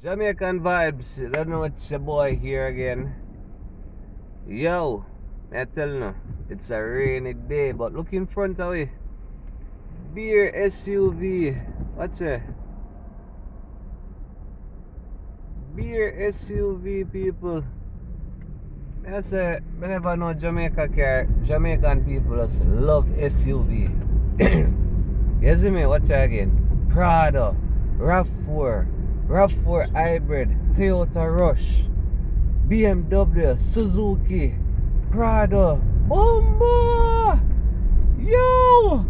Jamaican vibes, you don't know it's your boy here again. Yo, I tell you, it's a rainy day, but look in front of you. Beer SUV. What's it? Beer SUV people. I say, I never know Jamaican people just love SUV. You see me? Watch it again. Prado, RAV4, RAV4 Hybrid, Toyota Rush, BMW, Suzuki, Prado, Bomba! Yo!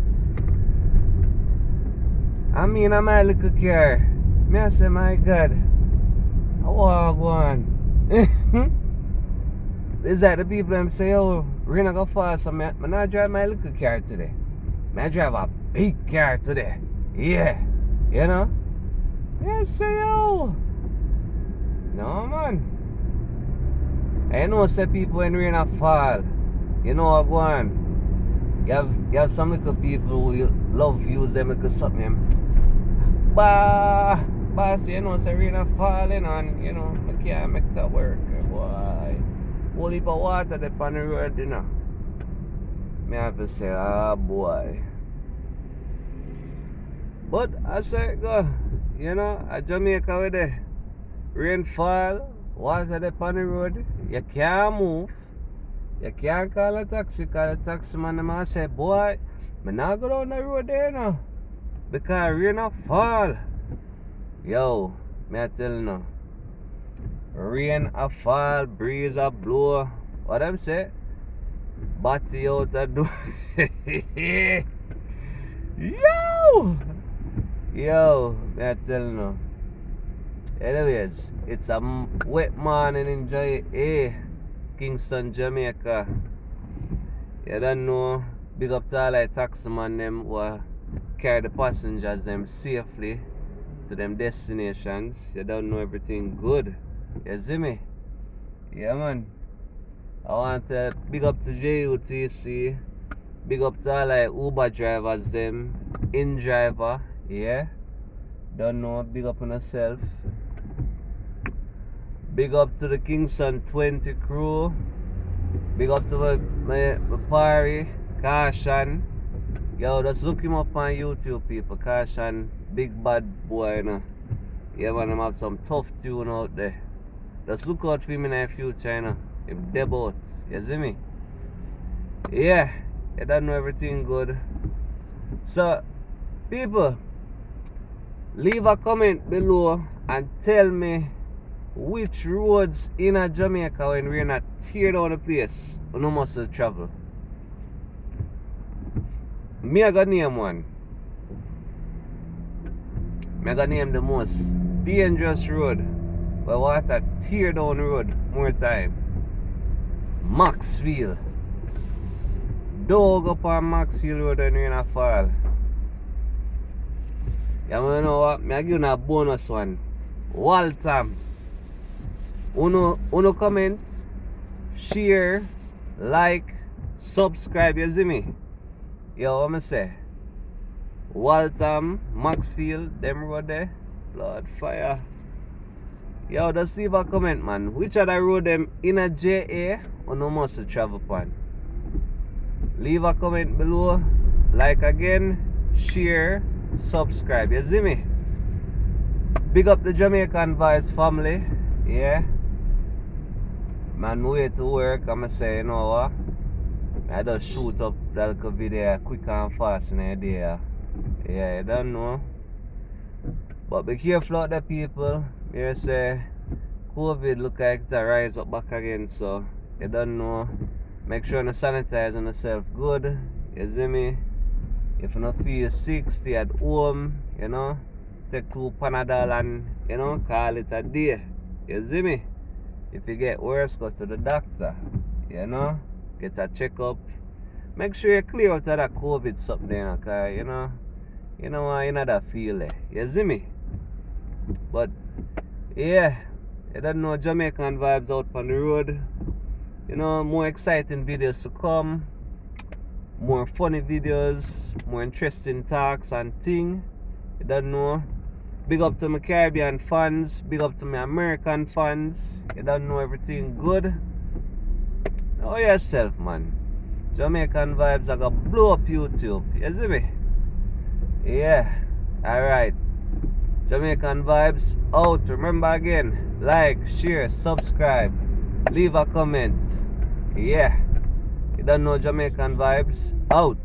I mean, I'm a little car. Me I say, my God, I want one. Is that the people them say, oh, we're not gonna fast, so I not drive my little car today. I drive a big car today. Yeah. You know? Yeah, say, yo. No, man. I know say people when rain a fall, you know what go on. You have some little people who love use them little something. Boss, you know say rain a falling and you know I can't make that work, boy. Whole heap of water there on the road, you know. Me have to say, boy. But I say go, you know, at Jamaica with the rainfall, water there on the road, you can't move. You can't call a taxi, call a taxi man and I say, boy, me not go down the road there now. Because rain a fall. Yo, me I tell you now. Rain a fall, breeze a blow. What them say? Batty out a door. Yo! Yo, me I tell you now. Anyways, it's a wet morning in Kingston, Jamaica. You don't know. Big up to all the taximan them who carry the passengers them safely to them destinations. You don't know everything good. You see me? Yeah, man. I want to big up to JUTC. Big up to all the Uber drivers them. In driver. Yeah. Don't know. Big up on yourself. Big up to the Kingston 20 crew. Big up to my party, Caution. Yo, just look him up on YouTube, people. Caution, big bad boy, you know. Yeah, man, him have some tough tune out there. Just look out for him in the future, you know. Him debut. You see me? Yeah, you don't know everything good. So, people, leave a comment below and tell me which roads in a Jamaica when we're not tear down the place we no must travel. Me I got name one. Me I got name the most dangerous road. But what a tear down road more time. Maxfield. Dog up on Maxfield Road when we're in a fall. You know what? Me I give you a bonus one. Waltham. Uno comment, share, like, subscribe, you see me? Yo, what me say? Waltham, Maxfield, them road there, blood fire. Yo, just leave a comment, man. Which other road them in a JA or no must travel upon? Leave a comment below, like again, share, subscribe, you see me? Big up the Jamaican Vibes family, yeah. Man, way to work, I'ma say, you know what? I just shoot up that little video quick and fast in the day. Yeah, you don't know. But be careful out there, people. You say, COVID look like it's a rise up back again, so you don't know. Make sure you sanitize on yourself good. You see me? If you don't feel sick, stay at home, you know. Take 2 Panadol and, you know, call it a day. You see me? If you get worse, go to the doctor. You know? Get a checkup. Make sure you clear out of that COVID something there, okay? You know that feel it. You see me? But yeah, you don't know Jamaican vibes out on the road. You know, more exciting videos to come. More funny videos, more interesting talks and thing. You don't know. Big up to my Caribbean fans. Big up to my American fans. You don't know everything good. Know yourself, man. Jamaican vibes are gonna blow up YouTube. You see me? Yeah. Alright. Jamaican vibes out. Remember again, like, share, subscribe, leave a comment. Yeah. You don't know Jamaican vibes out.